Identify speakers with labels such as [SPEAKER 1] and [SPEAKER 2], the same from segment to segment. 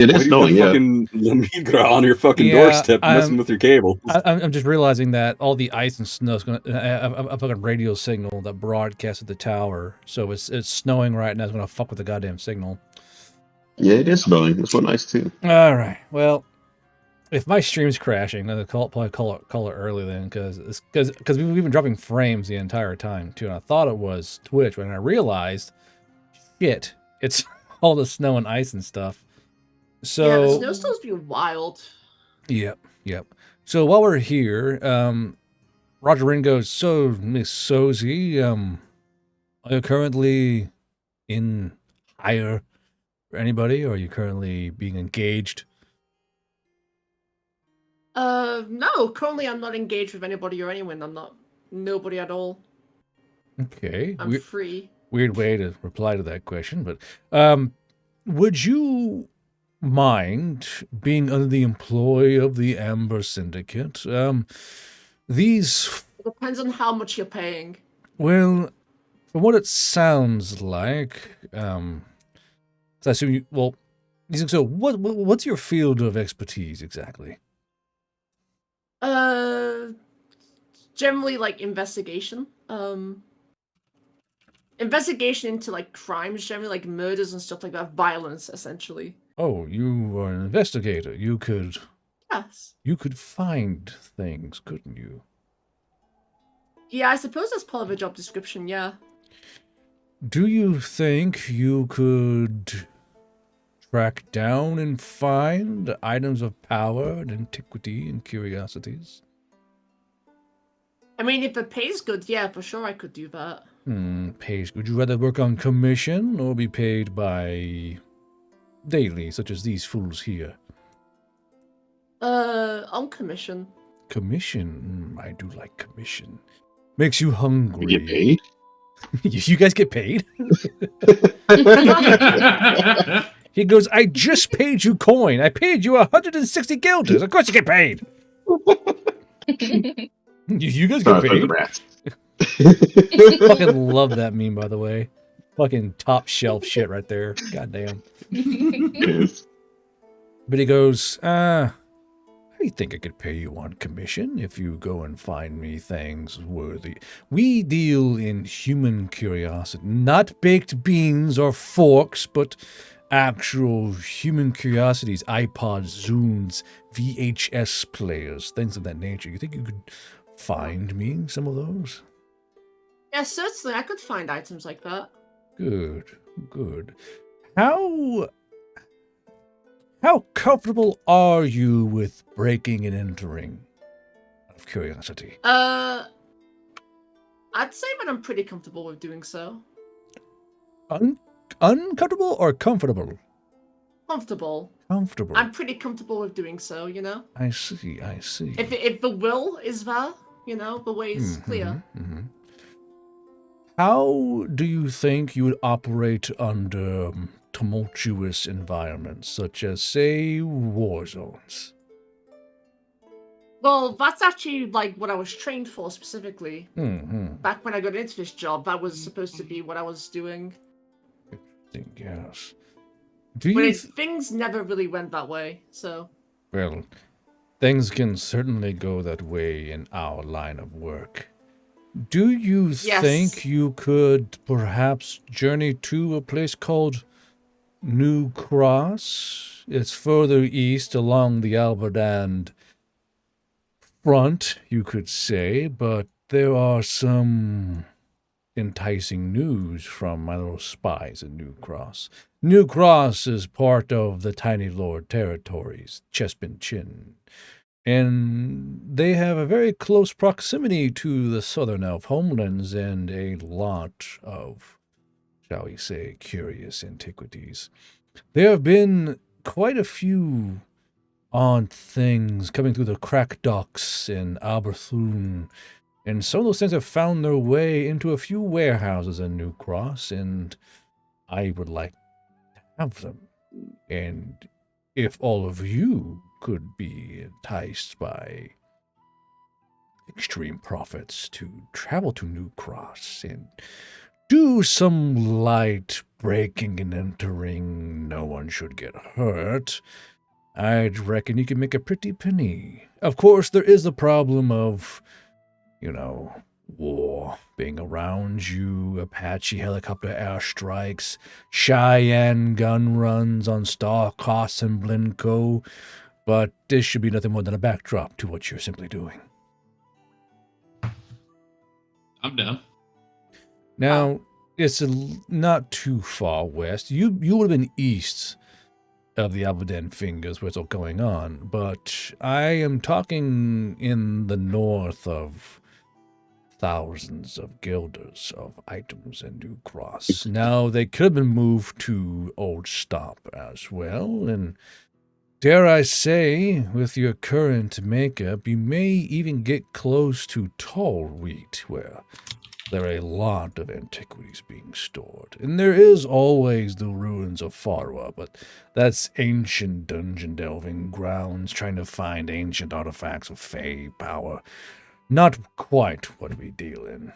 [SPEAKER 1] It
[SPEAKER 2] Why
[SPEAKER 1] is
[SPEAKER 2] do you have
[SPEAKER 1] snowing, yeah.
[SPEAKER 2] fucking Lamigra on your fucking doorstep messing with your cable?
[SPEAKER 3] I'm just realizing that all the ice and snow is going to a fucking radio signal that broadcasts at the tower. So it's snowing right now. It's going to fuck with the goddamn signal.
[SPEAKER 1] Yeah, it is snowing. It's so nice too.
[SPEAKER 3] All right. Well, if my stream's crashing, then probably call it early then, because we've been dropping frames the entire time too, and I thought it was Twitch, but then I realized, shit, it's all the snow and ice and stuff. So
[SPEAKER 4] yeah, the snowstorms be wild.
[SPEAKER 3] Yep. So while we're here, Roger Rin goes, so Miss Sozy, are you currently in hire for anybody, or are you currently being engaged?
[SPEAKER 4] No, currently I'm not engaged with anybody or anyone. I'm not nobody at all.
[SPEAKER 3] Okay.
[SPEAKER 4] I'm free.
[SPEAKER 3] Weird way to reply to that question, but would you mind being under the employ of the Amber Syndicate? These...
[SPEAKER 4] It depends on how much you're paying.
[SPEAKER 3] Well, from what it sounds like, so I assume you, well, so what's your field of expertise exactly?
[SPEAKER 4] Generally like investigation. Investigation into like crimes, generally like murders and stuff like that. Violence, essentially.
[SPEAKER 3] Oh, you are an investigator. You could...
[SPEAKER 4] Yes.
[SPEAKER 3] You could find things, couldn't you?
[SPEAKER 4] Yeah, I suppose that's part of a job description, yeah.
[SPEAKER 3] Do you think you could track down and find items of power and antiquity and curiosities?
[SPEAKER 4] I mean, if it pays good, yeah, for sure I could do that.
[SPEAKER 3] Pays. Would you rather work on commission or be paid by daily, such as these fools here?
[SPEAKER 4] On commission.
[SPEAKER 3] Commission? I do like commission. Makes you hungry.
[SPEAKER 1] You get paid?
[SPEAKER 3] You guys get paid? He goes, I just paid you coin. I paid you 160 guilders. Of course you get paid. You guys get paid? Fucking love that meme, by the way. Fucking top shelf shit right there. Goddamn.
[SPEAKER 1] Yes.
[SPEAKER 3] But he goes, I think I could pay you on commission if you go and find me things worthy. We deal in human curiosity, not baked beans or forks, but actual human curiosities, iPods, Zunes, VHS players, things of that nature. You think you could find me some of those?
[SPEAKER 4] Yeah, certainly. I could find items like that.
[SPEAKER 3] Good. How comfortable are you with breaking and entering? Out of curiosity.
[SPEAKER 4] I'd say that I'm pretty comfortable with doing so.
[SPEAKER 3] Uncomfortable or comfortable?
[SPEAKER 4] Comfortable.
[SPEAKER 3] Comfortable.
[SPEAKER 4] I'm pretty comfortable with doing so, you know?
[SPEAKER 3] I see.
[SPEAKER 4] If the will is there, you know, the way is clear.
[SPEAKER 3] Mm-hmm. How do you think you would operate under tumultuous environments, such as, say, war zones?
[SPEAKER 4] Well, that's actually like what I was trained for specifically.
[SPEAKER 3] Mm-hmm.
[SPEAKER 4] Back when I got into this job, that was supposed to be what I was doing.
[SPEAKER 3] Yes.
[SPEAKER 4] But things never really went that way, so...
[SPEAKER 3] Well, things can certainly go that way in our line of work. Do you think you could perhaps journey to a place called New Cross? It's further east along the Alberdand front, you could say, but there are some enticing news from my little spies in New Cross. New Cross is part of the Tiny Lord territories, Chespin Chin, and they have a very close proximity to the southern elf homelands and a lot of, shall we say, curious antiquities. There have been quite a few odd things coming through the crack docks in Alberthun, and some of those things have found their way into a few warehouses in New Cross, and I would like to have them. And if all of you could be enticed by extreme profits to travel to New Cross and do some light breaking and entering, no one should get hurt, I'd reckon you can make a pretty penny. Of course, there is the problem of, war being around you, Apache helicopter airstrikes, Cheyenne gun runs on Star-Cross and Blinko, but this should be nothing more than a backdrop to what you're simply doing.
[SPEAKER 5] I'm down.
[SPEAKER 3] Now, it's not too far west. You would have been east of the Abadan Fingers where it's all going on, but I am talking in the north of thousands of guilders of items in New Cross. Now, they could have been moved to Old Stop as well, and dare I say, with your current makeup, you may even get close to Tall Wheat, where there are a lot of antiquities being stored. And there is always the ruins of Farwa, but that's ancient dungeon delving grounds trying to find ancient artifacts of Fey power. Not quite what we deal in.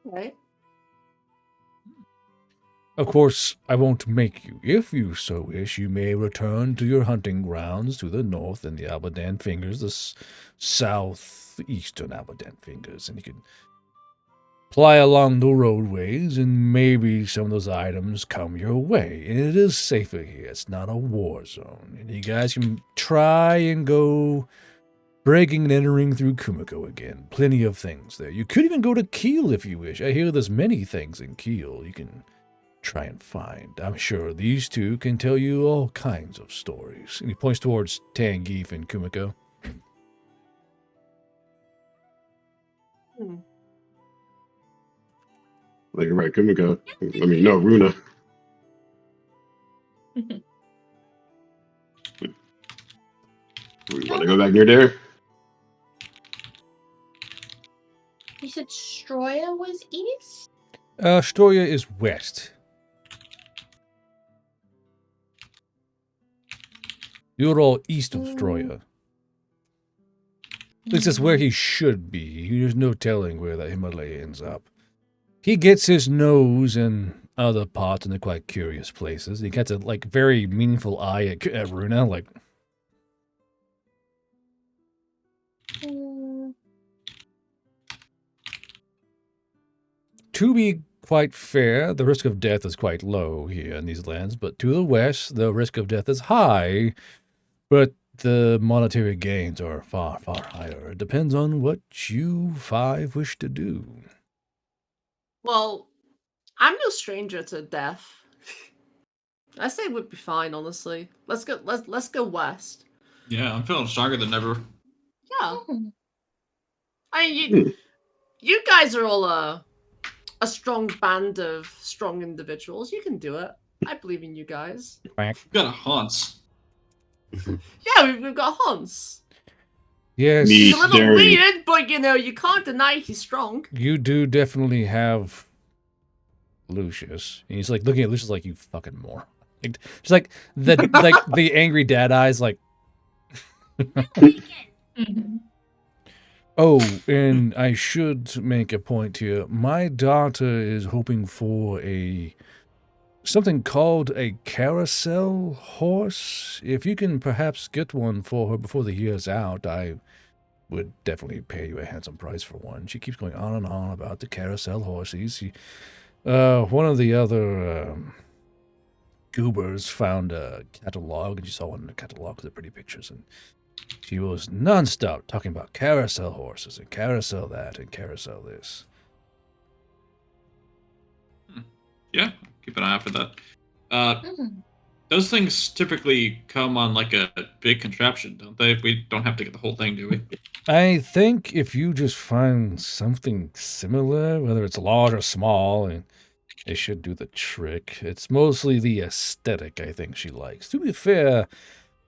[SPEAKER 4] Right.
[SPEAKER 3] Of course, I won't make you. If you so wish, you may return to your hunting grounds to the north in the Abadan Fingers, the southeastern Abadan Fingers, and you can fly along the roadways, and maybe some of those items come your way. And it is safer here. It's not a war zone. And you guys can try and go breaking and entering through Kumiko again. Plenty of things there. You could even go to Kiel if you wish. I hear there's many things in Kiel you can try and find. I'm sure these two can tell you all kinds of stories. And he points towards Tangeef and Kumiko.
[SPEAKER 1] Like, you're right, Kumiko. I mean, no, Runa. We want to go back near there?
[SPEAKER 6] You said Stroya was east?
[SPEAKER 3] Storia is west. You're all east of Stroya. This is where he should be. There's no telling where that Himalaya ends up. He gets his nose in other parts, and they're quite curious places. He gets a very meaningful eye at Runa, like. To be quite fair, the risk of death is quite low here in these lands, but to the west, the risk of death is high, but the monetary gains are far, far higher. It depends on what you five wish to do.
[SPEAKER 4] Well, I'm no stranger to death. I say we'd be fine, honestly. Let's go west.
[SPEAKER 5] Yeah, I'm feeling stronger than ever.
[SPEAKER 4] Yeah. I mean, you guys are all a strong band of strong individuals. You can do it. I believe in you guys.
[SPEAKER 5] We've got a Hans.
[SPEAKER 4] Yeah, we've got Hans.
[SPEAKER 3] Yes.
[SPEAKER 4] He's a little weird, but you can't deny he's strong.
[SPEAKER 3] You do definitely have Lucius. And he's like looking at Lucius like, you fucking moron. Like, just like the angry dad eyes, like. Oh, and I should make a point here. My daughter is hoping for something called a carousel horse. If you can perhaps get one for her before the year's out, I would definitely pay you a handsome price for one. She keeps going on and on about the carousel horses. One of the other goobers found a catalog, and she saw one in the catalog with the pretty pictures, and she was nonstop talking about carousel horses and carousel that and carousel this.
[SPEAKER 5] Yeah, keep an eye out for that. Those things typically come on like a big contraption, don't they? We don't have to get the whole thing, do we?
[SPEAKER 3] I think if you just find something similar, whether it's large or small, and it should do the trick. It's mostly the aesthetic I think she likes. To be fair,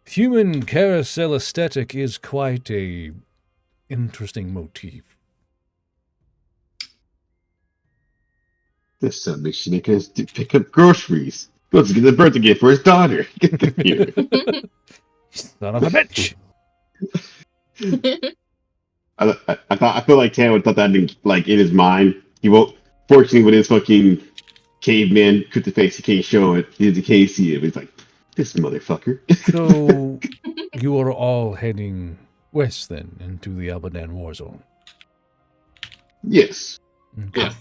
[SPEAKER 3] human carousel aesthetic is quite a interesting motif.
[SPEAKER 1] This son makes Shanika has to pick up groceries. Goes to get a birthday gift for his daughter.
[SPEAKER 3] Son of a bitch!
[SPEAKER 1] I feel like Tan would thought that in his mind. He won't. Fortunately, with his fucking caveman cryptic face, he can't show it. He can't see it. But he's like, this motherfucker.
[SPEAKER 3] So you are all heading west then into the Albadan war zone.
[SPEAKER 1] Yes.
[SPEAKER 3] Okay.
[SPEAKER 5] Yeah.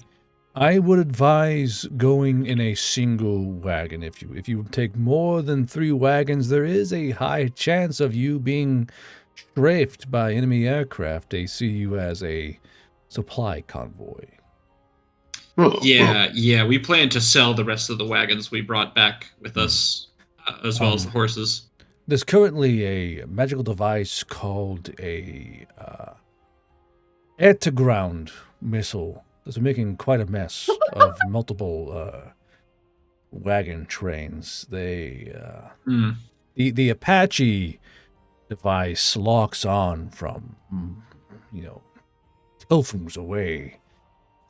[SPEAKER 3] I would advise going in a single wagon. If you take more than 3 wagons, there is a high chance of you being strafed by enemy aircraft. They see you as a supply convoy.
[SPEAKER 1] Oh,
[SPEAKER 5] Yeah. We plan to sell the rest of the wagons we brought back with us, as well as the horses.
[SPEAKER 3] There's currently a magical device called a air-to-ground missile that's making quite a mess of multiple wagon trains. The Apache device locks on from, Tilfums away,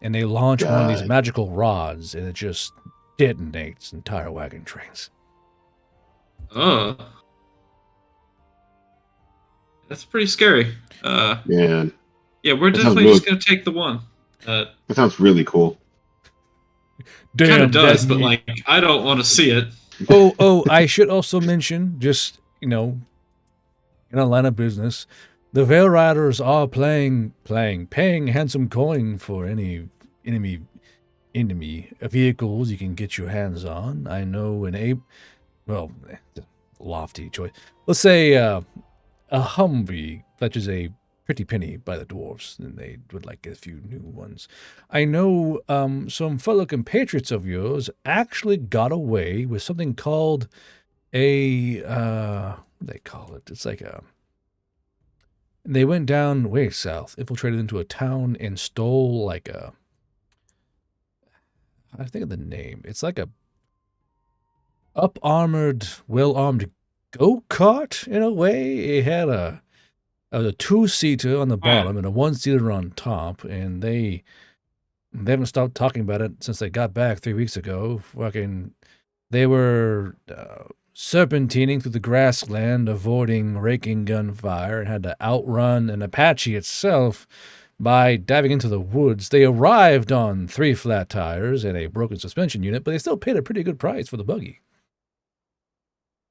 [SPEAKER 3] and they launch one of these
[SPEAKER 1] God.
[SPEAKER 3] magical rods, and it just detonates entire wagon trains.
[SPEAKER 5] Oh. That's pretty scary.
[SPEAKER 1] Man,
[SPEAKER 5] Yeah, we're
[SPEAKER 1] That sounds
[SPEAKER 5] definitely
[SPEAKER 1] really-
[SPEAKER 5] just going to take the one.
[SPEAKER 1] that sounds really cool.
[SPEAKER 5] Kind of does,
[SPEAKER 3] that-
[SPEAKER 5] but like, I don't want to see it.
[SPEAKER 3] Oh, I should also mention, just, in a line of business, the Veil Riders are paying handsome coin for any enemy vehicles you can get your hands on. I know lofty choice. Let's say a Humvee fetches a pretty penny by the dwarves, and they would like a few new ones. I know some fellow compatriots of yours actually got away with something called a what do they call it? It's like they went down way south, infiltrated into a town, and stole like I think of the name. It's like a up-armored, well-armed go-kart in a way. It had a 2-seater on the bottom and a 1-seater on top, and they haven't stopped talking about it since they got back 3 weeks ago. They were serpentining through the grassland, avoiding raking gunfire, and had to outrun an Apache itself by diving into the woods. They arrived on 3 flat tires and a broken suspension unit, but they still paid a pretty good price for the buggy.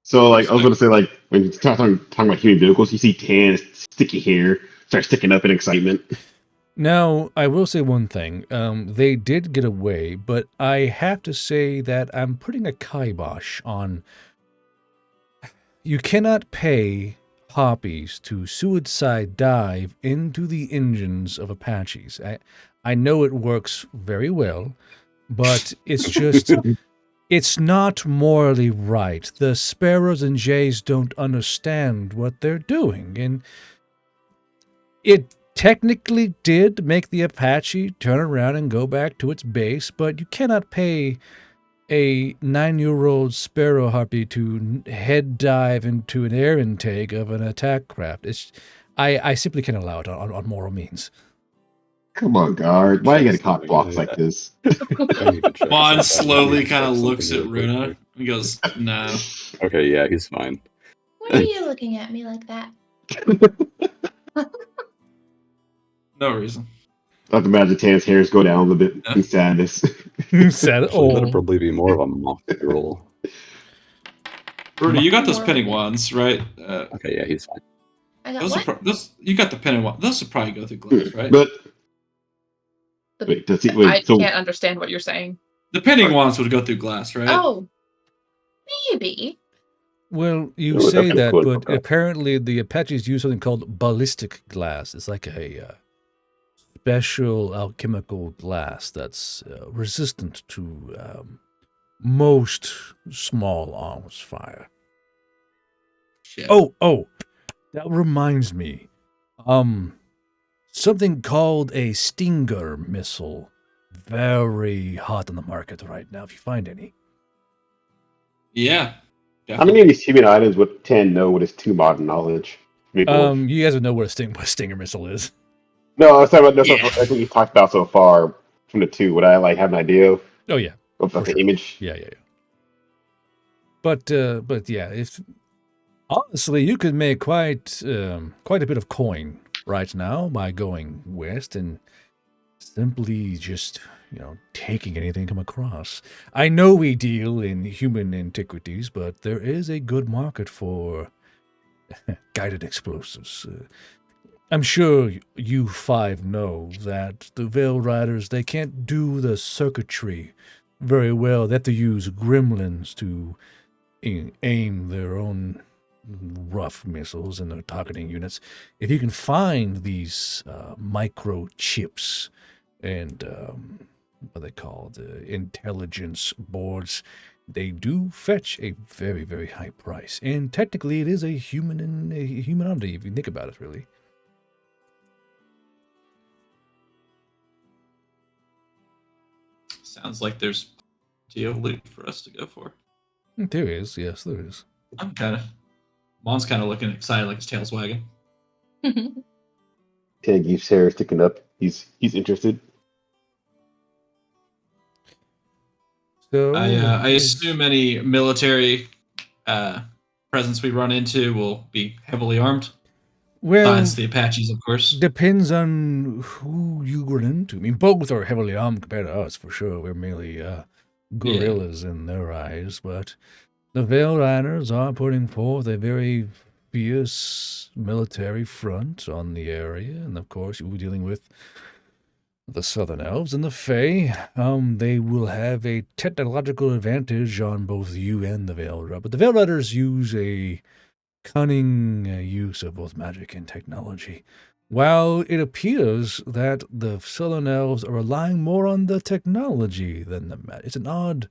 [SPEAKER 1] So, like, I was going to say, like, when you talking about human vehicles, you see Tan sticky hair start sticking up in excitement.
[SPEAKER 3] Now, I will say one thing. They did get away, but I have to say that I'm putting a kibosh on. You cannot pay Hoppies to suicide dive into the engines of Apaches. I know it works very well, but it's just, it's not morally right. The Sparrows and Jays don't understand what they're doing, and it technically did make the Apache turn around and go back to its base, but you cannot pay a 9-year-old Sparrow Harpy to head dive into an air intake of an attack craft. I simply can't allow it on moral means.
[SPEAKER 1] Come on, guard. Why you got to cock blocks like this?
[SPEAKER 2] Mon
[SPEAKER 5] slowly kind of looks at Runa and goes, "No."
[SPEAKER 2] Okay, yeah, he's fine.
[SPEAKER 6] Why are you looking at me like that?
[SPEAKER 5] No reason.
[SPEAKER 1] I have to imagine Tan's hairs go down a little bit in sadness.
[SPEAKER 3] Sad.
[SPEAKER 2] Actually, that'd probably be more of a mock roll.
[SPEAKER 5] Runa, you got those pinning wands, right?
[SPEAKER 2] Okay, yeah, he's fine.
[SPEAKER 6] I got what?
[SPEAKER 5] You got the pinning wand. Those would probably go through glass, right?
[SPEAKER 1] But wait, does he?
[SPEAKER 7] I
[SPEAKER 1] Wait, so
[SPEAKER 7] can't understand what you're saying.
[SPEAKER 5] The pinning wands would go through glass, right?
[SPEAKER 6] Oh, maybe.
[SPEAKER 3] Well, you
[SPEAKER 1] Oh,
[SPEAKER 3] say
[SPEAKER 1] that's
[SPEAKER 3] that,
[SPEAKER 1] cool.
[SPEAKER 3] but apparently the Apaches use something called ballistic glass. It's like a special alchemical glass that's resistant to most small arms fire.
[SPEAKER 5] Shit.
[SPEAKER 3] Oh, that reminds me. Something called a Stinger missile. Very hot on the market right now, if you find any.
[SPEAKER 5] Yeah.
[SPEAKER 1] how many of these human items would Tan know with his too modern knowledge?
[SPEAKER 3] You guys would know what a Stinger missile is.
[SPEAKER 1] No, I was talking about that's what you talked about so far from the two. Would I like have an idea of
[SPEAKER 3] Oh yeah,
[SPEAKER 1] the
[SPEAKER 3] sure.
[SPEAKER 1] image?
[SPEAKER 3] Yeah. But yeah, if honestly, you could make quite a bit of coin right now by going west and simply just, taking anything come across. I know we deal in human antiquities, but there is a good market for guided explosives. I'm sure you five know that the Veil Riders, they can't do the circuitry very well. They have to use gremlins to aim their own rough missiles and their targeting units. If you can find these microchips and what they call the intelligence boards, they do fetch a very, very high price. And technically, it is a human oddity if you think about it, really.
[SPEAKER 5] Sounds like there's plenty of loot for us to go for.
[SPEAKER 3] There is, yes, there is.
[SPEAKER 5] Mon's kind of looking excited, like his tail's wagging.
[SPEAKER 1] Tangy's hair sticking up. He's interested.
[SPEAKER 3] So
[SPEAKER 5] I assume any military presence we run into will be heavily armed.
[SPEAKER 3] Well,
[SPEAKER 5] besides the Apaches, of course.
[SPEAKER 3] Depends on who you run into. I mean, both are heavily armed compared to us, for sure. We're merely guerrillas in their eyes, but the Veil Riders are putting forth a very fierce military front on the area, and of course, you'll be dealing with the Southern Elves and the Fae. They will have a technological advantage on both you and the Veil Riders, but the Veil Riders use a cunning use of both magic and technology. While it appears that the Southern Elves are relying more on the technology than the magic. It's an odd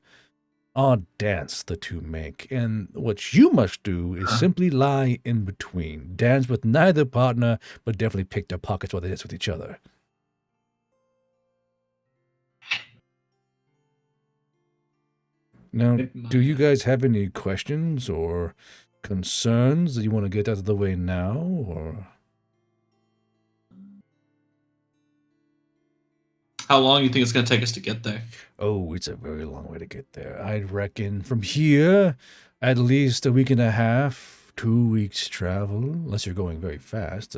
[SPEAKER 3] dance the two make, and what you must do is simply lie in between. Dance with neither partner, but definitely pick their pockets while they dance with each other. Now, do you guys have any questions or concerns that you want to get out of the way now, or?
[SPEAKER 5] How long do you think it's going to take us to get there?
[SPEAKER 3] Oh, it's a very long way to get there. I'd reckon from here, at least a week and a half, 2 weeks travel, unless you're going very fast.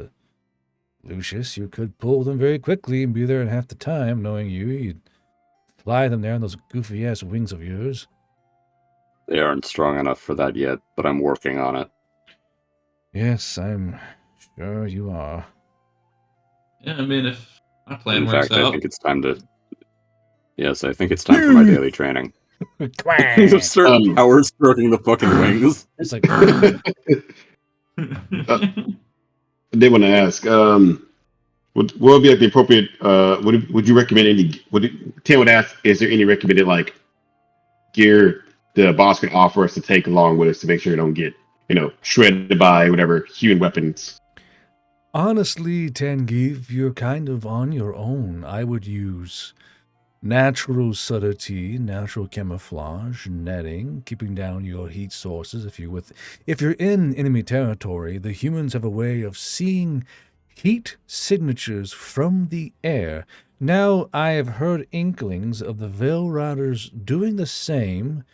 [SPEAKER 3] Lucius, you could pull them very quickly and be there in half the time. Knowing you'd fly them there on those goofy-ass wings of yours.
[SPEAKER 2] They aren't strong enough for that yet, but I'm working on it.
[SPEAKER 3] Yes, I'm sure you are.
[SPEAKER 5] Yeah, I mean, if my plan
[SPEAKER 2] In
[SPEAKER 5] works
[SPEAKER 2] fact,
[SPEAKER 5] out.
[SPEAKER 2] I think it's time to... Yes, I think it's time for my daily training. Just start power stroking the fucking wings.
[SPEAKER 3] It's like...
[SPEAKER 1] I did want to ask, what would be like the appropriate, would you recommend Tim would ask, is there any recommended like gear the boss could offer us to take along with us to make sure we don't get, shredded by whatever human weapons?
[SPEAKER 3] Honestly, Tangiv, you're kind of on your own. I would use natural subtlety, natural camouflage, netting, keeping down your heat sources. If you're in enemy territory, the humans have a way of seeing heat signatures from the air. Now, I have heard inklings of the Veil Riders doing the same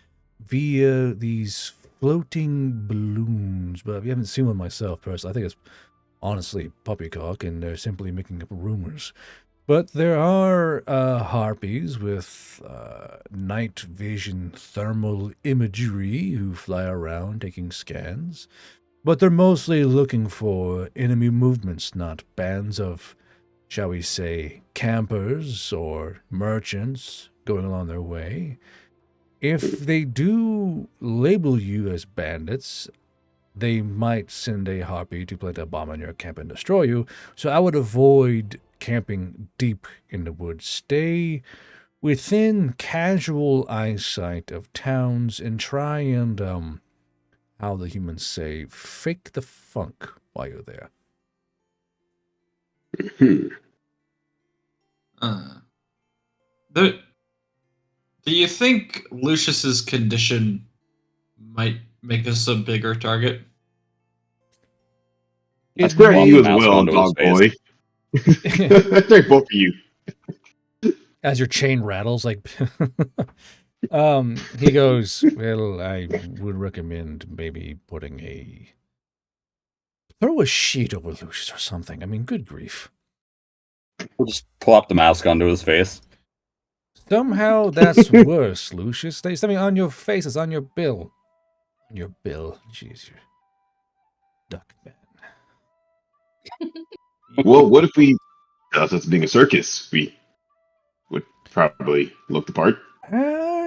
[SPEAKER 3] via these floating balloons, but I haven't seen one myself personally. I think it's honestly poppycock, and they're simply making up rumors. But there are harpies with night vision thermal imagery who fly around taking scans. But they're mostly looking for enemy movements, not bands of, shall we say, campers or merchants going along their way. If they do label you as bandits, they might send a harpy to plant a bomb on your camp and destroy you. So I would avoid camping deep in the woods. Stay within casual eyesight of towns and try and, how the humans say, fake the funk while you're there.
[SPEAKER 5] Do you think Lucius's condition might make us a bigger target?
[SPEAKER 1] I swear you as well, dog boy. I think both of you.
[SPEAKER 3] As your chain rattles, like... he goes, well, I would recommend maybe putting a Throw a sheet over Lucius or something. I mean, good grief.
[SPEAKER 2] We'll just plop the mask onto his face.
[SPEAKER 3] Somehow that's worse, Lucius. There's something on your face. It's on your bill. On your bill. Jeez, you duck man.
[SPEAKER 1] Well, what if we, us being a circus, we would probably look the part.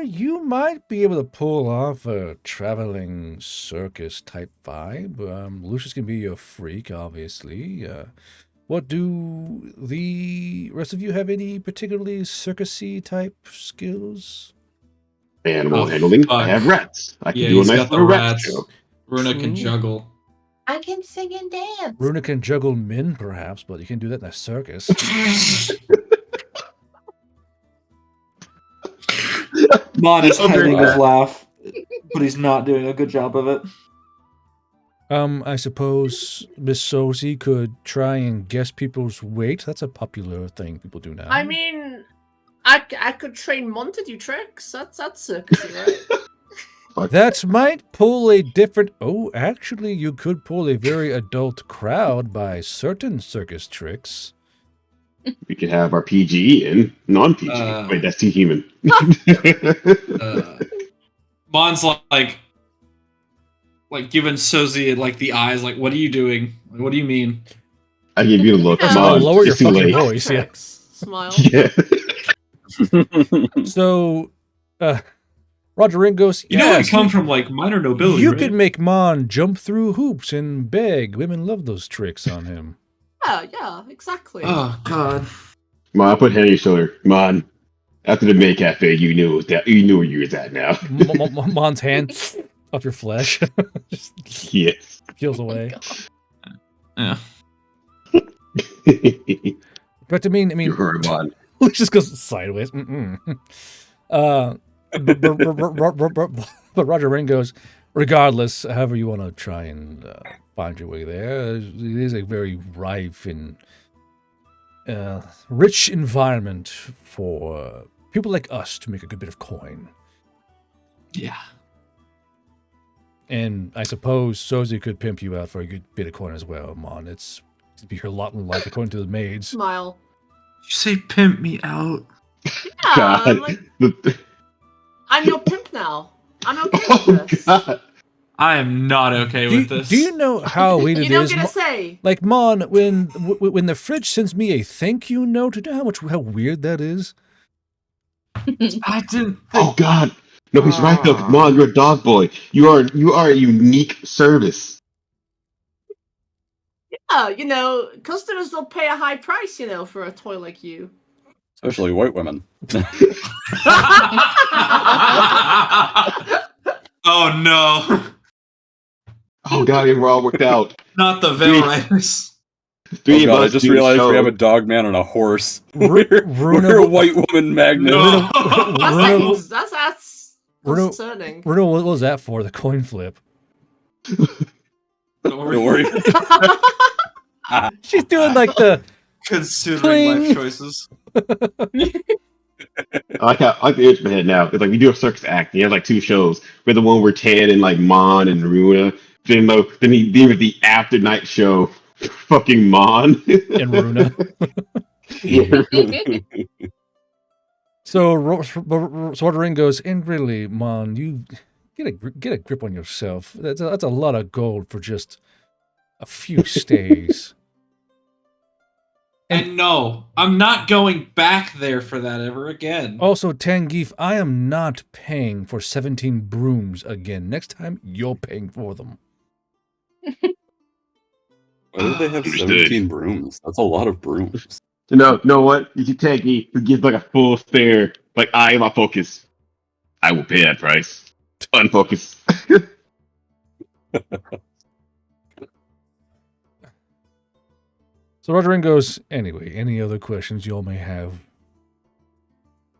[SPEAKER 3] You might be able to pull off a traveling circus type vibe. Lucius can be your freak, obviously. What do the rest of you have any particularly circusy type skills?
[SPEAKER 1] Animal handling. I have rats. I can do a nice little rat show.
[SPEAKER 5] Runa can juggle.
[SPEAKER 6] I can sing and dance.
[SPEAKER 3] Runa can juggle men, perhaps, but you can do that in a circus.
[SPEAKER 7] Mon is hiding his laugh, but he's not doing a good job of it.
[SPEAKER 3] I suppose Miss Sosie could try and guess people's weight. That's a popular thing people do now.
[SPEAKER 4] I mean, I could train Mon to do tricks. That's circusy, right?
[SPEAKER 3] That might pull a different... Oh, actually, you could pull a very adult crowd by certain circus tricks.
[SPEAKER 1] We could have our PG and non-PG. Wait, that's too human.
[SPEAKER 5] Mon's like giving Sozie like the eyes, like, what are you doing? Like, what do you mean?
[SPEAKER 1] I give you a look.
[SPEAKER 4] Yeah.
[SPEAKER 1] Mon,
[SPEAKER 3] Lower your
[SPEAKER 1] it's too
[SPEAKER 3] fucking
[SPEAKER 1] late.
[SPEAKER 3] voice, yeah.
[SPEAKER 4] Smile.
[SPEAKER 1] Yeah.
[SPEAKER 3] So, Roger Ringos,
[SPEAKER 5] You know, I come from like minor nobility.
[SPEAKER 3] you
[SPEAKER 5] right?
[SPEAKER 3] could make Mon jump through hoops and beg. Women love those tricks on him.
[SPEAKER 4] Yeah, exactly.
[SPEAKER 5] Oh God.
[SPEAKER 1] Mon, I put hand on your shoulder. Mon, after the May Cafe, you knew where you was at now.
[SPEAKER 3] Mon's hand off your flesh. Just
[SPEAKER 1] Yes.
[SPEAKER 3] peels away.
[SPEAKER 5] Yeah.
[SPEAKER 3] But I mean,
[SPEAKER 1] You heard Mon.
[SPEAKER 3] it just goes sideways. But Roger Ring goes, regardless, however you want to try and find your way there, it is a very rife and rich environment for people like us to make a good bit of coin.
[SPEAKER 5] Yeah.
[SPEAKER 3] And I suppose Sozie could pimp you out for a good bit of coin as well, Mon. It's to be your lot in life according to the maids.
[SPEAKER 4] Smile.
[SPEAKER 7] You say pimp me out.
[SPEAKER 4] Yeah,
[SPEAKER 1] God.
[SPEAKER 4] I'm your pimp now. I'm okay
[SPEAKER 1] Oh,
[SPEAKER 4] with this.
[SPEAKER 1] God.
[SPEAKER 5] I am not okay with this.
[SPEAKER 3] Do you know how weird
[SPEAKER 4] You
[SPEAKER 3] it
[SPEAKER 4] don't
[SPEAKER 3] is?
[SPEAKER 4] get a say.
[SPEAKER 3] Like, Mon, when the fridge sends me a thank you note, do you know how weird that is?
[SPEAKER 7] I didn't.
[SPEAKER 1] Oh, God. No, he's right, though. Mon, you're a dog boy. You are a unique service.
[SPEAKER 4] Yeah, customers will pay a high price, for a toy like you.
[SPEAKER 2] Especially white women.
[SPEAKER 5] Oh no.
[SPEAKER 1] Oh, God, we're all worked out.
[SPEAKER 5] Not the Veilriders.
[SPEAKER 1] Three
[SPEAKER 2] Oh,
[SPEAKER 1] of
[SPEAKER 2] God, I
[SPEAKER 1] us
[SPEAKER 2] just
[SPEAKER 1] do the
[SPEAKER 2] realized we
[SPEAKER 1] show.
[SPEAKER 2] have a dog man and a horse.
[SPEAKER 3] Runa-
[SPEAKER 2] We're a white woman magnet.
[SPEAKER 5] No.
[SPEAKER 4] That's
[SPEAKER 3] Bruno-
[SPEAKER 4] concerning.
[SPEAKER 3] Bruno, what was that for? The coin flip.
[SPEAKER 5] Don't
[SPEAKER 2] Don't worry.
[SPEAKER 3] She's doing like the
[SPEAKER 5] Considering
[SPEAKER 3] Cling.
[SPEAKER 5] life choices.
[SPEAKER 1] I like the image in my head now. It's like we do a circus act. You have like two shows. We have the one where Ted and like Mon and Runa. Then was the after night show. Fucking Mon
[SPEAKER 3] and Runa. So Swordring goes, and really, Mon, you get a grip on yourself. That's a lot of gold for just a few stays.
[SPEAKER 5] And no, I'm not going back there for that ever again.
[SPEAKER 3] Also, Tangeef, I am not paying for 17 brooms again. Next time, you're paying for them.
[SPEAKER 2] Why do they have
[SPEAKER 1] Understood.
[SPEAKER 2] 17 brooms? That's a lot of brooms.
[SPEAKER 1] No, know what? You can take me. You give like a full stare. Like I am my focus. I will pay that price. Unfocus.
[SPEAKER 3] So Roger goes, anyway, any other questions you all may have?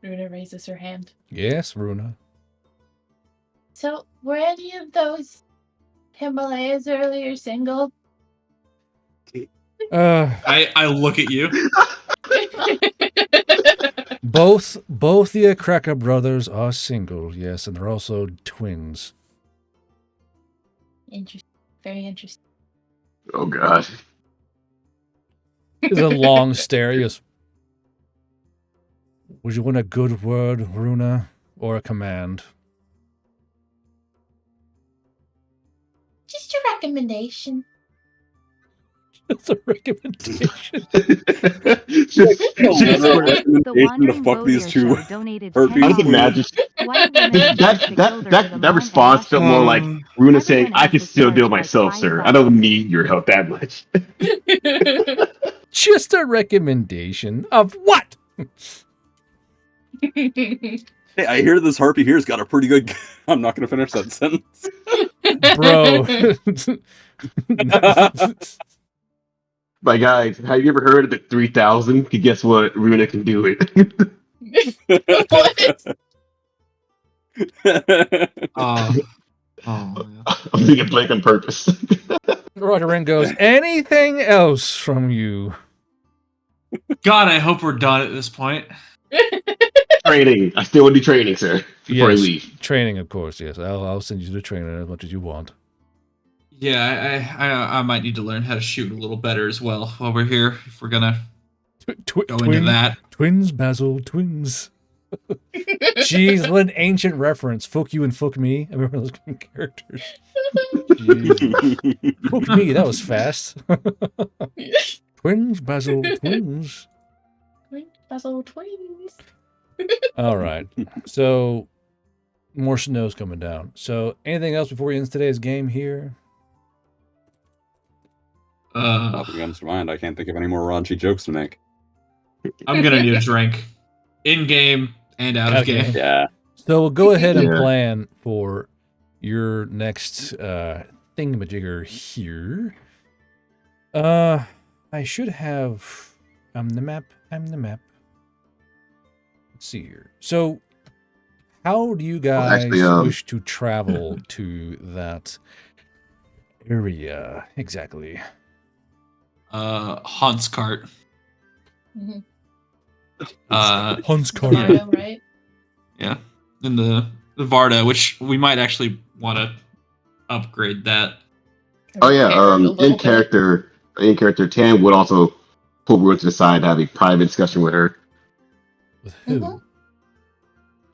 [SPEAKER 6] Runa raises her hand.
[SPEAKER 3] Yes, Runa.
[SPEAKER 6] So, were any of those Himalayas earlier single?
[SPEAKER 5] I look at you.
[SPEAKER 3] Both the Akraka brothers are single, yes, and they're also twins.
[SPEAKER 6] Interesting. Very interesting.
[SPEAKER 1] Oh god.
[SPEAKER 3] It's a long stare. He goes, would you want a good word, Runa, or a command?
[SPEAKER 6] Just a recommendation.
[SPEAKER 3] It's a recommendation.
[SPEAKER 8] The Wandering
[SPEAKER 2] fuck these
[SPEAKER 8] Rodeo
[SPEAKER 2] two
[SPEAKER 8] Show donated
[SPEAKER 2] herpes.
[SPEAKER 1] I just
[SPEAKER 8] $10.
[SPEAKER 1] imagine
[SPEAKER 8] Why do women
[SPEAKER 1] that
[SPEAKER 8] take
[SPEAKER 1] that
[SPEAKER 8] over
[SPEAKER 1] that
[SPEAKER 8] the
[SPEAKER 1] that
[SPEAKER 8] moon
[SPEAKER 1] response
[SPEAKER 8] and
[SPEAKER 1] felt more like
[SPEAKER 8] Washington?
[SPEAKER 1] Runa saying,
[SPEAKER 8] Everyone
[SPEAKER 1] "I can
[SPEAKER 8] else is
[SPEAKER 1] still do it
[SPEAKER 8] charged like
[SPEAKER 1] myself,
[SPEAKER 8] $5.
[SPEAKER 1] sir. I don't need your help that much."
[SPEAKER 3] Just a recommendation of what?
[SPEAKER 2] Hey, I hear this harpy here's got a pretty good. I'm not going to finish that sentence.
[SPEAKER 3] Bro.
[SPEAKER 1] My guys, have you ever heard of the 3000? Guess what? Runa can do it.
[SPEAKER 6] What?
[SPEAKER 5] Oh, yeah.
[SPEAKER 1] I'm being blank on purpose.
[SPEAKER 3] Roger Ren goes, anything else from you?
[SPEAKER 5] God, I hope we're done at this point.
[SPEAKER 1] Training. I still want to do training, sir. Before I
[SPEAKER 3] Yes,
[SPEAKER 1] leave.
[SPEAKER 3] training, of course, yes. I'll send you to training as much as you want.
[SPEAKER 5] Yeah, I might need to learn how to shoot a little better as well while we're here. If we're gonna go into that.
[SPEAKER 3] Twins, Basil, twins. Jeez, what an ancient reference. Fuck you and fuck me. I remember those characters. Jeez. Fuck me, that was fast. Twins, Basil, twins.
[SPEAKER 6] Basil twins.
[SPEAKER 3] All right. So, more snow's coming down. So, anything else before we end today's game here?
[SPEAKER 2] Nothing comes to mind. I can't think of any more raunchy jokes to make.
[SPEAKER 5] I'm gonna need a drink, in game and out of
[SPEAKER 3] Okay.
[SPEAKER 5] game.
[SPEAKER 2] Yeah.
[SPEAKER 3] So, we'll go ahead and
[SPEAKER 1] Yeah.
[SPEAKER 3] plan for your next thingamajigger here. I should have... I'm the map. Let's see here. So, how do you guys
[SPEAKER 1] actually,
[SPEAKER 3] wish to travel to that area exactly?
[SPEAKER 5] Hunt's cart.
[SPEAKER 6] Mhm.
[SPEAKER 3] Hunts
[SPEAKER 6] The
[SPEAKER 3] Carter.
[SPEAKER 6] Mario, right?
[SPEAKER 5] Yeah, in the Varda, which we might actually want to upgrade that.
[SPEAKER 1] Oh yeah,
[SPEAKER 6] Repair it a little
[SPEAKER 1] in
[SPEAKER 6] bit.
[SPEAKER 1] character, Tam would also pull Runa to the side to have a private discussion with her.
[SPEAKER 3] With who?
[SPEAKER 6] Mhm.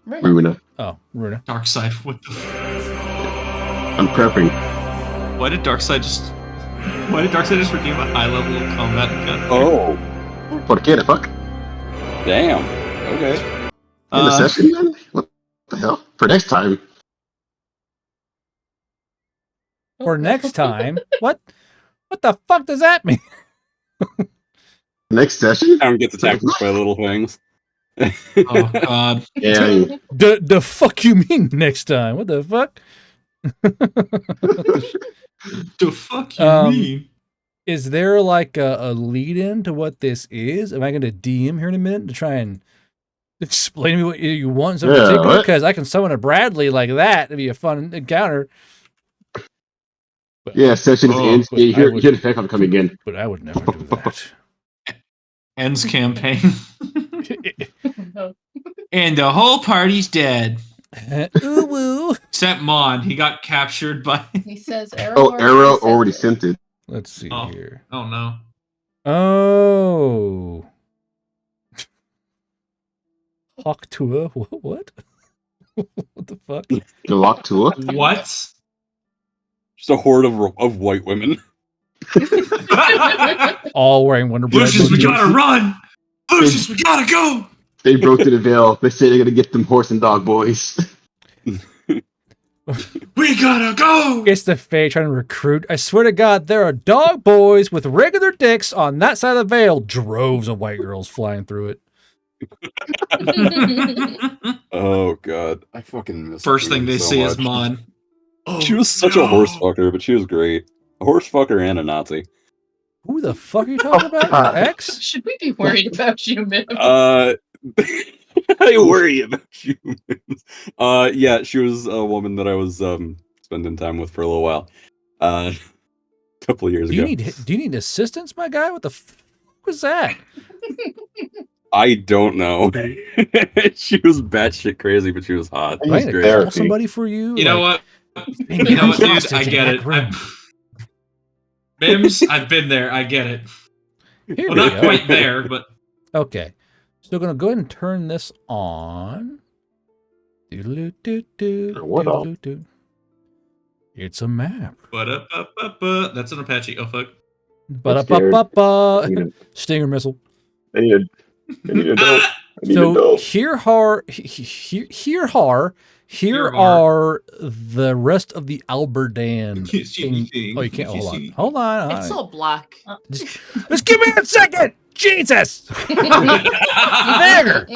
[SPEAKER 6] Right.
[SPEAKER 1] Runa.
[SPEAKER 3] Oh, Runa.
[SPEAKER 5] Darkseid, what the?
[SPEAKER 1] I'm prepping.
[SPEAKER 5] Why did Darkseid just redeem a high level of combat gun?
[SPEAKER 2] Oh,
[SPEAKER 1] Por qué the fuck?
[SPEAKER 2] damn. Okay.
[SPEAKER 1] In the session, man? What the hell? For next time.
[SPEAKER 3] For next time? What the fuck does that mean?
[SPEAKER 1] Next session?
[SPEAKER 2] Town gets attacked by little things.
[SPEAKER 5] Oh god.
[SPEAKER 1] Yeah.
[SPEAKER 3] The fuck you mean next time? What the fuck?
[SPEAKER 5] The fuck you mean?
[SPEAKER 3] Is there like a lead in to what this is? Am I going to DM here in a minute to try and explain to me what you want in some
[SPEAKER 1] Yeah,
[SPEAKER 3] particular?
[SPEAKER 1] what?
[SPEAKER 3] Because I can summon a Bradley like that. It'd be a fun encounter. But,
[SPEAKER 1] Yeah, session
[SPEAKER 5] Oh,
[SPEAKER 1] ends.
[SPEAKER 3] but
[SPEAKER 1] Yeah, you
[SPEAKER 3] I
[SPEAKER 1] hear
[SPEAKER 3] would-
[SPEAKER 1] the heck coming in.
[SPEAKER 3] but I would never do that.
[SPEAKER 5] Ends campaign.
[SPEAKER 6] No.
[SPEAKER 5] And the whole party's dead.
[SPEAKER 3] Ooh woo.
[SPEAKER 5] Except Mon. He got captured by.
[SPEAKER 6] He says Arrow.
[SPEAKER 1] Oh, Arrow already sent it.
[SPEAKER 3] Let's see
[SPEAKER 5] Oh.
[SPEAKER 3] here.
[SPEAKER 5] Oh no.
[SPEAKER 3] Oh. Hawk Tua? What? What the fuck?
[SPEAKER 1] The lock to it.
[SPEAKER 5] What?
[SPEAKER 2] Just a horde of white women.
[SPEAKER 3] All wearing Wonder Bread.
[SPEAKER 5] Lucius, we
[SPEAKER 3] motifs.
[SPEAKER 5] gotta run! Lucius, we gotta go!
[SPEAKER 1] They broke through the veil. They say they're gonna get them horse and dog boys.
[SPEAKER 5] We gotta go!
[SPEAKER 3] It's the Fae trying to recruit. I swear to God, there are dog boys with regular dicks on that side of the veil. Droves of white girls flying through it.
[SPEAKER 2] Oh god, I fucking miss
[SPEAKER 5] First thing
[SPEAKER 2] Runa
[SPEAKER 5] they
[SPEAKER 2] so
[SPEAKER 5] see is
[SPEAKER 2] much.
[SPEAKER 5] Mon. Oh,
[SPEAKER 2] She was such a horse fucker, but she was great. A horse fucker and a Nazi.
[SPEAKER 3] Who the fuck are you talking about?
[SPEAKER 1] God.
[SPEAKER 3] Your ex?
[SPEAKER 6] Should we be worried about you, Mim?
[SPEAKER 2] I worry about humans. Yeah, she was a woman that I was spending time with for a little while. A couple of years
[SPEAKER 3] Do you
[SPEAKER 2] ago.
[SPEAKER 3] need assistance, my guy? What the fuck was that?
[SPEAKER 2] I don't know. She was batshit crazy, but she was hot.
[SPEAKER 1] I
[SPEAKER 2] She
[SPEAKER 3] Do I
[SPEAKER 2] was
[SPEAKER 3] need to
[SPEAKER 2] great.
[SPEAKER 3] call
[SPEAKER 1] Therapy.
[SPEAKER 3] somebody for you?
[SPEAKER 5] You know
[SPEAKER 3] Like,
[SPEAKER 5] what?
[SPEAKER 3] maybe
[SPEAKER 5] You know
[SPEAKER 3] I'm
[SPEAKER 5] what, dude?
[SPEAKER 3] hostage
[SPEAKER 5] I
[SPEAKER 3] in
[SPEAKER 5] get
[SPEAKER 3] that
[SPEAKER 5] it.
[SPEAKER 3] room.
[SPEAKER 5] Mims, I've been there. I get it.
[SPEAKER 3] Here
[SPEAKER 5] Well,
[SPEAKER 3] we
[SPEAKER 5] not
[SPEAKER 3] go.
[SPEAKER 5] quite there, but
[SPEAKER 3] Okay. So we're going to go ahead and turn this on. Doodle-doo-doo-doo,
[SPEAKER 1] What off?
[SPEAKER 3] doodle-doo-doo. It's a map.
[SPEAKER 5] that's an Apache. Oh fuck.
[SPEAKER 3] Ba-da-ba-ba-ba.
[SPEAKER 1] I need a,
[SPEAKER 3] Stinger missile.
[SPEAKER 1] I need a, I need a dope. I need a
[SPEAKER 3] So
[SPEAKER 1] dope.
[SPEAKER 3] here
[SPEAKER 5] Here
[SPEAKER 3] are the rest of the Alberdan.
[SPEAKER 5] You can't see anything.
[SPEAKER 3] Oh, you can't.
[SPEAKER 5] You can't
[SPEAKER 3] Hold on.
[SPEAKER 5] see
[SPEAKER 3] Hold on.
[SPEAKER 4] It's all black.
[SPEAKER 3] Just give me a second. Jesus. There.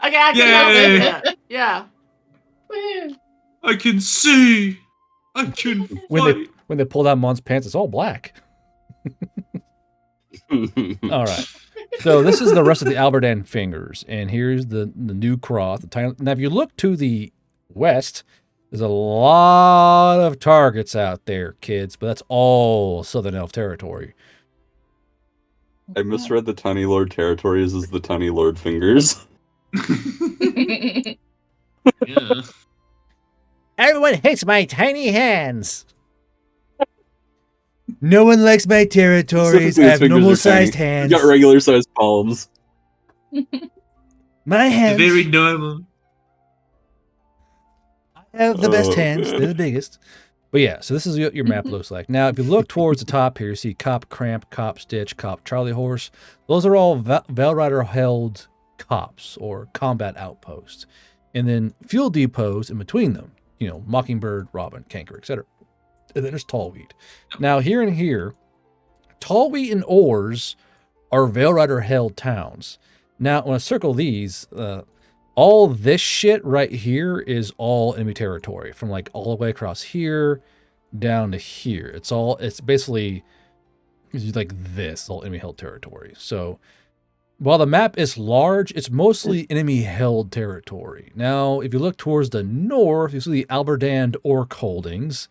[SPEAKER 4] Okay, I can
[SPEAKER 5] Yay.
[SPEAKER 4] help it. Yeah.
[SPEAKER 5] I can see. I can fight.
[SPEAKER 3] When they pull down Mon's pants, it's all black. All right. So this is the rest of the Alberdan fingers, and here's the new cross. Now, if you look to the west, there's a lot of targets out there, kids, but that's all Southern Elf territory.
[SPEAKER 2] I misread the Tiny Lord territories as the Tiny Lord fingers.
[SPEAKER 5] Yeah.
[SPEAKER 3] Everyone hates my tiny hands. No one likes my territories.
[SPEAKER 2] Specifically,
[SPEAKER 3] I
[SPEAKER 2] his
[SPEAKER 3] have
[SPEAKER 2] fingers are
[SPEAKER 3] normal-sized
[SPEAKER 2] tiny.
[SPEAKER 3] hands.
[SPEAKER 2] You got regular-sized palms.
[SPEAKER 3] My hands.
[SPEAKER 5] Very normal.
[SPEAKER 3] I have the best
[SPEAKER 2] Oh,
[SPEAKER 3] hands.
[SPEAKER 2] man.
[SPEAKER 3] They're the biggest. But yeah, so this is what your map looks like. Now, if you look towards the top here, you see Cop Cramp, Cop Stitch, Cop Charlie Horse. Those are all Veil Rider held cops or combat outposts. And then fuel depots in between them. You know, Mockingbird, Robin, Canker, etc. And then there's Tallweed. Now, here and here, Tallweed and Oars are Veil Rider held towns. Now, when I circle these, all this shit right here is all enemy territory, from like all the way across here down to here. It's basically like this, all enemy held territory. So while the map is large, it's mostly enemy held territory. Now, if you look towards the north, you see the Alberdan Orc holdings.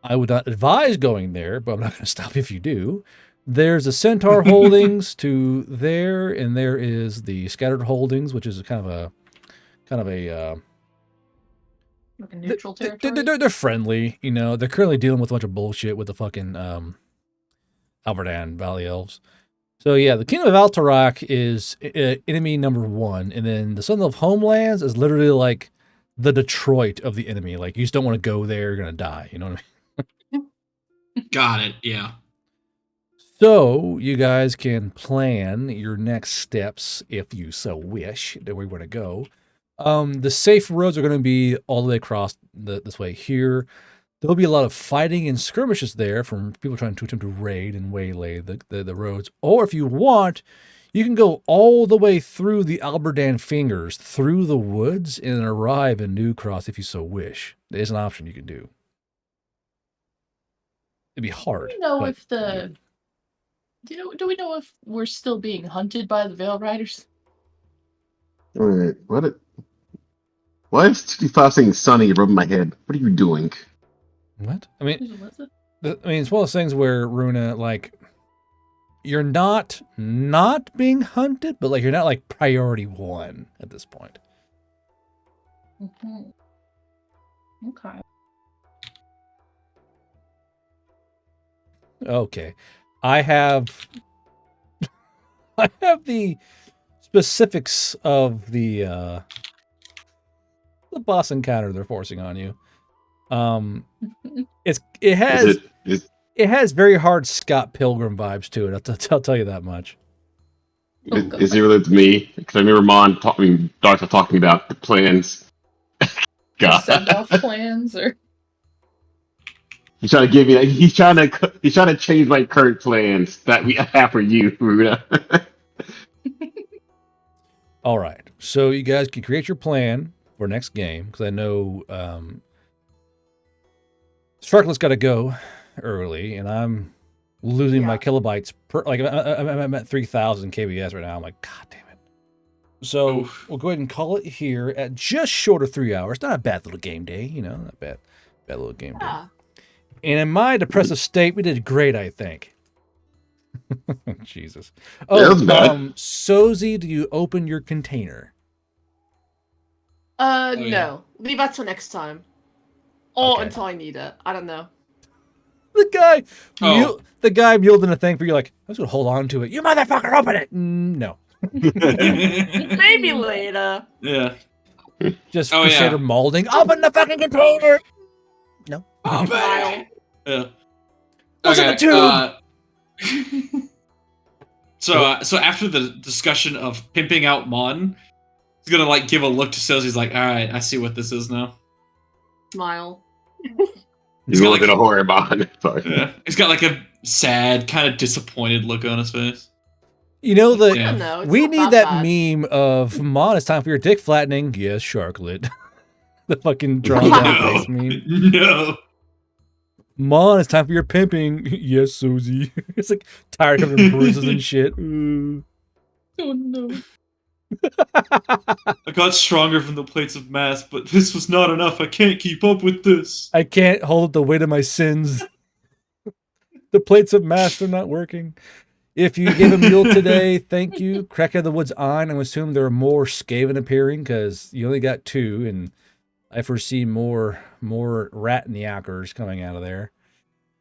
[SPEAKER 3] I would not advise going there, but I'm not going to stop you if you do. There's the Centaur holdings to there, and there is the Scattered holdings, which is kind of a
[SPEAKER 6] Like a neutral territory.
[SPEAKER 3] they're friendly, you know. They're currently dealing with a bunch of bullshit with the fucking Alberdan Valley Elves. So yeah, the Kingdom of Alterac is enemy number 1, and then the Sun of Homelands is literally like the Detroit of the enemy. Like, you just don't want to go there, you're gonna die. You know what I mean?
[SPEAKER 5] Got it. Yeah.
[SPEAKER 3] So you guys can plan your next steps if you so wish, that we want to go. The safe roads are going to be all the way across this way here. There'll be a lot of fighting and skirmishes there from people trying to attempt to raid and waylay the roads. Or if you want, you can go all the way through the Alberdan fingers, through the woods, and arrive in New Cross if you so wish. There's an option you can do. It'd be hard.
[SPEAKER 6] Do we know
[SPEAKER 3] but-
[SPEAKER 6] if the do we know if we're still being hunted by the Veil Riders?
[SPEAKER 1] Wait, why is 65 saying Sunny rubbing my head? What are you doing?
[SPEAKER 3] What? I mean,
[SPEAKER 6] What's it?
[SPEAKER 3] it's one of those things where, Runa, like, you're not being hunted, but like you're not like priority 1 at this point.
[SPEAKER 6] Mhm. Okay.
[SPEAKER 3] Okay. I have the specifics of the boss encounter they're forcing on you. It has very hard Scott Pilgrim vibes to it. I'll tell you that much.
[SPEAKER 1] Is it related to me? Because I remember Doctor talking about the plans. God.
[SPEAKER 6] Send off plans or
[SPEAKER 1] He's trying to give me. He's trying to change my current plans that we have for you, Runa.
[SPEAKER 3] All right. So you guys can create your plan for next game, because I know Sparklet's got to go early, and I'm losing my kilobytes per. Like, I'm at 3,000 kbs right now. I'm like, God damn it. So we'll go ahead and call it here at just short of 3 hours. Not a bad little game day, you know, not bad little game day. And in my depressive state, we did great, I think. Jesus.
[SPEAKER 1] Yeah, that's bad.
[SPEAKER 3] Sozi, do you open your container?
[SPEAKER 4] No. Leave that till next time. Or
[SPEAKER 3] Okay.
[SPEAKER 4] until I need it. I don't know.
[SPEAKER 3] The guy wielding a thing for you, like, I was gonna hold on to it. You motherfucker, open it! No.
[SPEAKER 4] Maybe later.
[SPEAKER 5] Yeah.
[SPEAKER 3] Just
[SPEAKER 5] Oh,
[SPEAKER 3] Crusader
[SPEAKER 5] yeah.
[SPEAKER 3] molding. Open the fucking container! No.
[SPEAKER 5] Yeah.
[SPEAKER 3] What's in the tube?
[SPEAKER 5] So after the discussion of pimping out Mon, he's gonna like give a look to Sales. He's like, all right, I see what this is now.
[SPEAKER 4] Smile.
[SPEAKER 1] He's going to the horror bond. Sorry.
[SPEAKER 5] Yeah. He's got like a sad, kind of disappointed look on his face.
[SPEAKER 3] You know,
[SPEAKER 4] No, it's
[SPEAKER 3] we
[SPEAKER 4] not
[SPEAKER 3] need
[SPEAKER 4] that
[SPEAKER 3] that
[SPEAKER 4] bad.
[SPEAKER 3] meme of, Mon, it's time for your dick flattening. Yes, Sharklet. The fucking drawn down face meme.
[SPEAKER 5] No.
[SPEAKER 3] Mon, it's time for your pimping. Yes, Susie. It's like tired of her bruises and shit.
[SPEAKER 6] Oh no.
[SPEAKER 5] I got stronger from the plates of mass, but this was not enough. I can't keep up with this.
[SPEAKER 3] I can't hold the weight of my sins. The plates of mass are not working. If you give a mule today, thank you. Crack of the Woods on. I'm assuming there are more Skaven appearing because you only got 2, and I foresee more rat yackers coming out of there.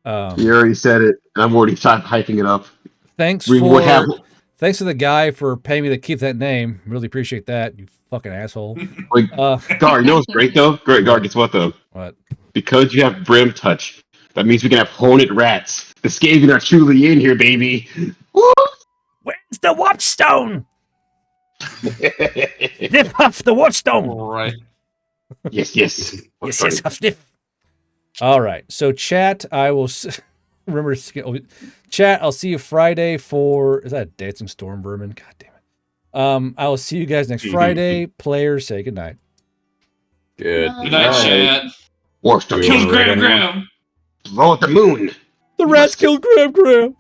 [SPEAKER 1] You already said it. I'm already hyping it up.
[SPEAKER 3] Thanks to the guy for paying me to keep that name. Really appreciate that, you fucking asshole.
[SPEAKER 1] Like, Gar, you know what's great though? Great, Gar, guess what though?
[SPEAKER 3] What?
[SPEAKER 1] Because you have Brim Touch, that means we can have hornet rats. The Skaven are truly in here, baby. Woo!
[SPEAKER 3] Where's the watchstone? Sniff huff the watchstone.
[SPEAKER 5] Right.
[SPEAKER 1] Yes.
[SPEAKER 3] Yes, huff sniff. All right, so chat, I will remember to chat. I'll see you Friday for, is that a dancing storm vermin? God damn it. I will see you guys next Friday. Players, say goodnight.
[SPEAKER 2] Good
[SPEAKER 5] Good night, chat.
[SPEAKER 1] War Star
[SPEAKER 5] Kill Graham.
[SPEAKER 1] blow at the moon.
[SPEAKER 3] The rats killed Graham.